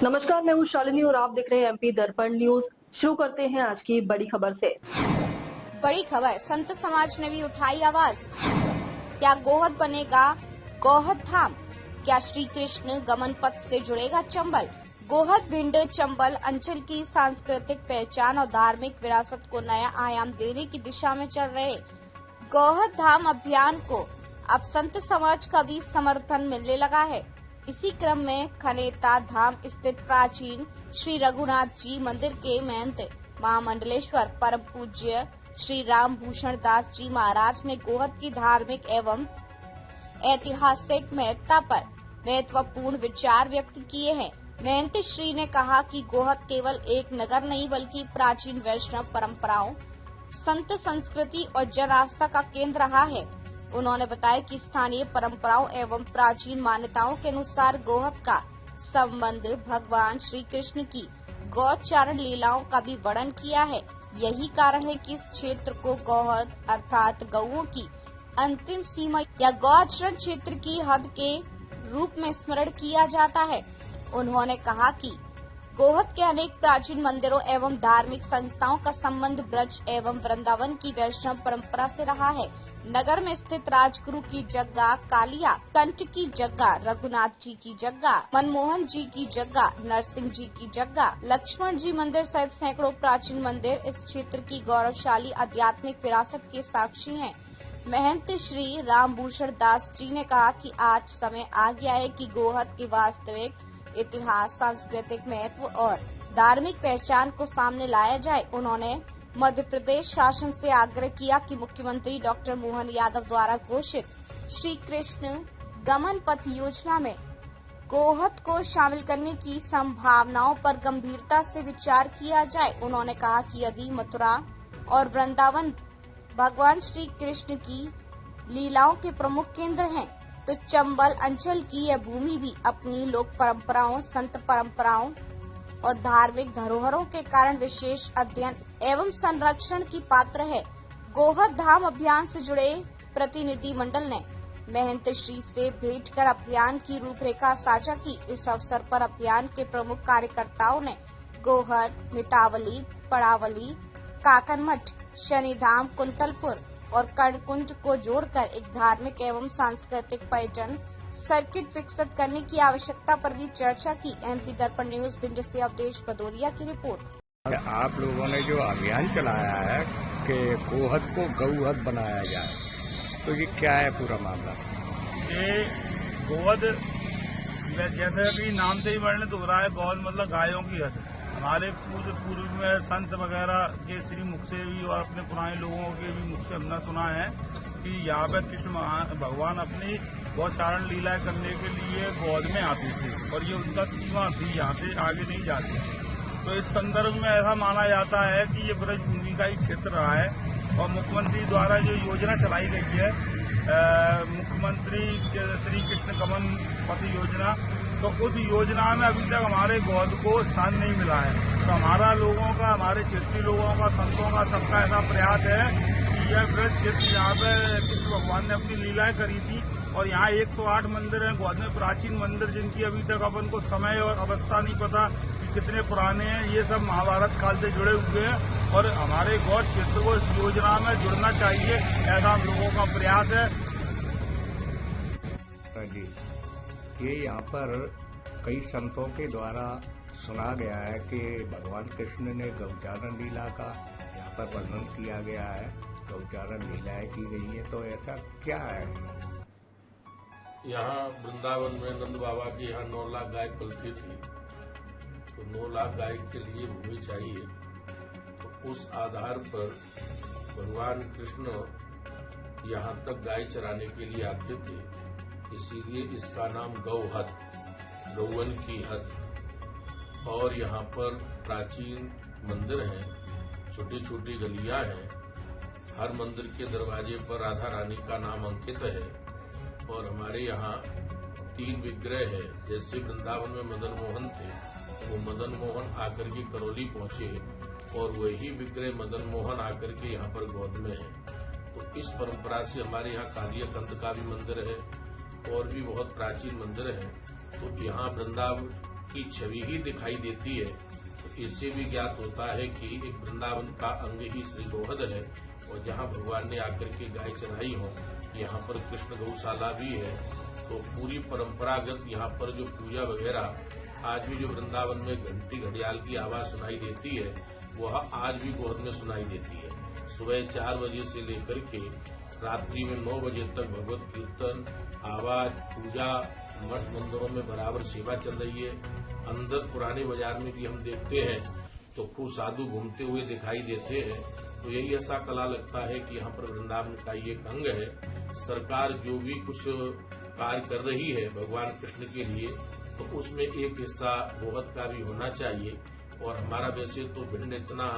नमस्कार, मैं हूँ शालिनी और आप देख रहे हैं एमपी दर्पण न्यूज। शुरू करते हैं आज की बड़ी खबर से। बड़ी खबर, संत समाज ने भी उठाई आवाज। क्या गोहद बनेगा गोहद धाम? क्या श्री कृष्ण गमन पथ से जुड़ेगा चंबल? गोहद भिंड चंबल अंचल की सांस्कृतिक पहचान और धार्मिक विरासत को नया आयाम देने की दिशा में चल रहे गोहद धाम अभियान को अब संत समाज का भी समर्थन मिलने लगा है। इसी क्रम में खनेता धाम स्थित प्राचीन श्री रघुनाथ जी मंदिर के महंत महामंडलेश्वर परम पूज्य श्री राम भूषण दास जी महाराज ने गोहद की धार्मिक एवं ऐतिहासिक महत्ता पर महत्वपूर्ण विचार व्यक्त किए हैं। महंत श्री ने कहा कि गोहद केवल एक नगर नहीं बल्कि प्राचीन वैष्णव परंपराओं, संत संस्कृति और जन आस्था का केंद्र रहा है। उन्होंने बताया कि स्थानीय परंपराओं एवं प्राचीन मान्यताओं के अनुसार गोहद का संबंध भगवान श्री कृष्ण की गौचारण लीलाओं का भी वर्णन किया है। यही कारण है कि इस क्षेत्र को गोहद अर्थात गौओं की अंतिम सीमा या गौआचरण क्षेत्र की हद के रूप में स्मरण किया जाता है। उन्होंने कहा कि गोहद के अनेक प्राचीन मंदिरों एवं धार्मिक संस्थाओं का संबंध ब्रज एवं वृंदावन की वैष्णव परंपरा से रहा है। नगर में स्थित राजगुरु की जगह, कालिया कंठ की जगह, रघुनाथ जी की जगह, मनमोहन जी की जगह, नरसिंह जी की जगह, लक्ष्मण जी मंदिर सहित सैकड़ों प्राचीन मंदिर इस क्षेत्र की गौरवशाली आध्यात्मिक विरासत के साक्षी हैं। महंत श्री राम भूषण दास जी ने कहा कि आज समय आ गया है कि गोहद के वास्तविक इतिहास, सांस्कृतिक महत्व और धार्मिक पहचान को सामने लाया जाए। उन्होंने मध्य प्रदेश शासन से आग्रह किया कि मुख्यमंत्री डॉक्टर मोहन यादव द्वारा घोषित श्री कृष्ण गमन पथ योजना में गोहद को शामिल करने की संभावनाओं पर गंभीरता से विचार किया जाए। उन्होंने कहा कि यदि मथुरा और वृंदावन भगवान श्री कृष्ण की लीलाओं के प्रमुख केंद्र हैं, तो चंबल अंचल की यह भूमि भी अपनी लोक परंपराओं, संत परंपराओं और धार्मिक धरोहरों के कारण विशेष अध्ययन एवं संरक्षण की पात्र है। गोहद धाम अभियान से जुड़े प्रतिनिधि मंडल ने महंत श्री से भेंट कर अभियान की रूपरेखा साझा की। इस अवसर पर अभियान के प्रमुख कार्यकर्ताओं ने गोहद, मितावली, पड़ावली, काकनमठ, शनिधाम, कुंतलपुर और कर्णकुंज को जोड़कर एक धार्मिक एवं सांस्कृतिक पर्यटन सर्किट विकसित करने की आवश्यकता पर भी चर्चा की। एमपी दर्पण न्यूज भिंड से अवधेश भदौरिया की रिपोर्ट। आप लोगों ने जो अभियान चलाया है कि गोहद को गौहद बनाया जाए, तो ये क्या है पूरा मामला? ये गोहद जैसे अभी नाम से ही वर्णित हो रहा है, गोहद मतलब गायों की हद। हमारे पूर्व में संत वगैरह के श्री मुख से भी और अपने पुराने लोगों के भी मुख से हमने सुना है कि यहाँ पे कृष्ण भगवान अपनी गौचारण लीला करने के लिए गोहद में आते थे और ये उनका सीमा थी, यहाँ से आगे नहीं जाती। तो इस संदर्भ में ऐसा माना जाता है कि ये ब्रज भूमि का ही क्षेत्र रहा है और मुख्यमंत्री द्वारा जो योजना चलाई गई है, मुख्यमंत्री श्री कृष्ण गमन पथ योजना, तो उस योजना में अभी तक हमारे गोहद को स्थान नहीं मिला है। तो हमारा लोगों का, हमारे क्षेत्रीय लोगों का, संतों का, सबका ऐसा प्रयास है कि यह ब्रज क्षेत्र जहाँ पे कृष्ण भगवान ने अपनी लीलाएं करी थी और यहाँ 108 मंदिर हैं गोहद में, प्राचीन मंदिर जिनकी अभी तक अपन को समय और अवस्था नहीं पता कि कितने पुराने हैं। ये सब महाभारत काल से जुड़े हुए हैं और हमारे गोहद क्षेत्र को इस योजना में जुड़ना चाहिए, ऐसा हम लोगों का प्रयास है। जी, ये यहाँ पर कई संतों के द्वारा सुना गया है कि भगवान कृष्ण ने गौचारण लीला का यहाँ पर वर्णन किया गया है, गौचारण लीलाएं की गई है, तो ऐसा क्या है? यहाँ वृंदावन में नंद बाबा की यहाँ 9 लाख गाय पलती थी, तो 9 लाख गाय के लिए भूमि चाहिए। तो उस आधार पर भगवान कृष्ण यहाँ तक गाय चराने के लिए आते थे, इसीलिए इसका नाम गौहद, गौवन की हद। और यहाँ पर प्राचीन मंदिर हैं, छोटी छोटी गलियां हैं, हर मंदिर के दरवाजे पर राधा रानी का नाम अंकित है और हमारे यहाँ 3 विग्रह है। जैसे वृंदावन में मदन मोहन थे, वो मदन मोहन आकर के करौली पहुंचे और वही विग्रह मदन मोहन आकर के यहाँ पर गोहद में है। तो इस परंपरा से हमारे यहाँ कालिया कंठ का भी मंदिर है और भी बहुत प्राचीन मंदिर है। तो यहाँ वृंदावन की छवि ही दिखाई देती है, तो इससे भी ज्ञात होता है कि एक वृंदावन का अंग ही श्री गोहद है। और जहाँ भगवान ने आकर के गाय चराई हो, यहाँ पर कृष्ण गौशाला भी है। तो पूरी परंपरागत यहाँ पर जो पूजा वगैरह आज भी जो वृंदावन में घंटी घड़ियाल की आवाज सुनाई देती है, वह आज भी गोहद में सुनाई देती है। सुबह 4 बजे से लेकर के रात्रि में 9 बजे तक भगवत कीर्तन, आवाज, पूजा, मठ मंदिरों में बराबर सेवा चल रही है। अंदर पुराने बाजार में भी हम देखते हैं तो खूब साधु घूमते हुए दिखाई देते हैं। तो यही ऐसा कला लगता है कि यहाँ पर वृंदावन का ये अंग है। सरकार जो भी कुछ कार्य कर रही है भगवान कृष्ण के लिए, तो उसमें एक हिस्सा गोहद का भी होना चाहिए। और हमारा वैसे तो भिंड इतना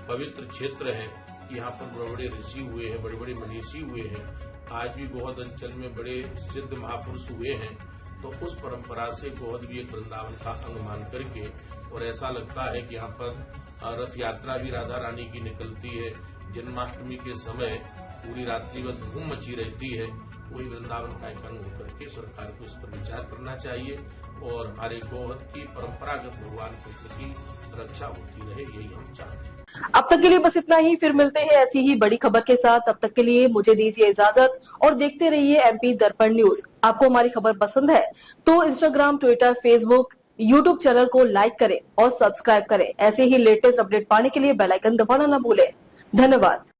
पवित्र क्षेत्र है कि यहाँ पर बड़े बड़े ऋषि हुए हैं, बड़े बड़े मनीषी हुए हैं। आज भी गोहद अंचल में बड़े सिद्ध महापुरुष हुए हैं। तो उस परंपरा से गोहद भी एक वृंदावन का अंग मान करके, और ऐसा लगता है कि यहाँ पर रथ यात्रा भी राधा रानी की निकलती है। जन्माष्टमी के समय पूरी रात्रि में धूम मची रहती है। वही वृंदावन का एक अंग होकर के सरकार को इस पर विचार करना चाहिए और हमारे गोहद की परंपरागत भगवान कृष्ण की रक्षा होती रहे, यही हम चाहते हैं। अब तक के लिए बस इतना ही। फिर मिलते हैं ऐसी ही बड़ी खबर के साथ। तब तक के लिए मुझे दीजिए इजाजत और देखते रहिए MP दर्पण न्यूज। आपको हमारी खबर पसंद है तो Instagram, Twitter, Facebook, YouTube channel को लाइक करें और सब्सक्राइब करें। ऐसे ही लेटेस्ट अपडेट पाने के लिए बेल आइकन दबाना न भूलें। धन्यवाद।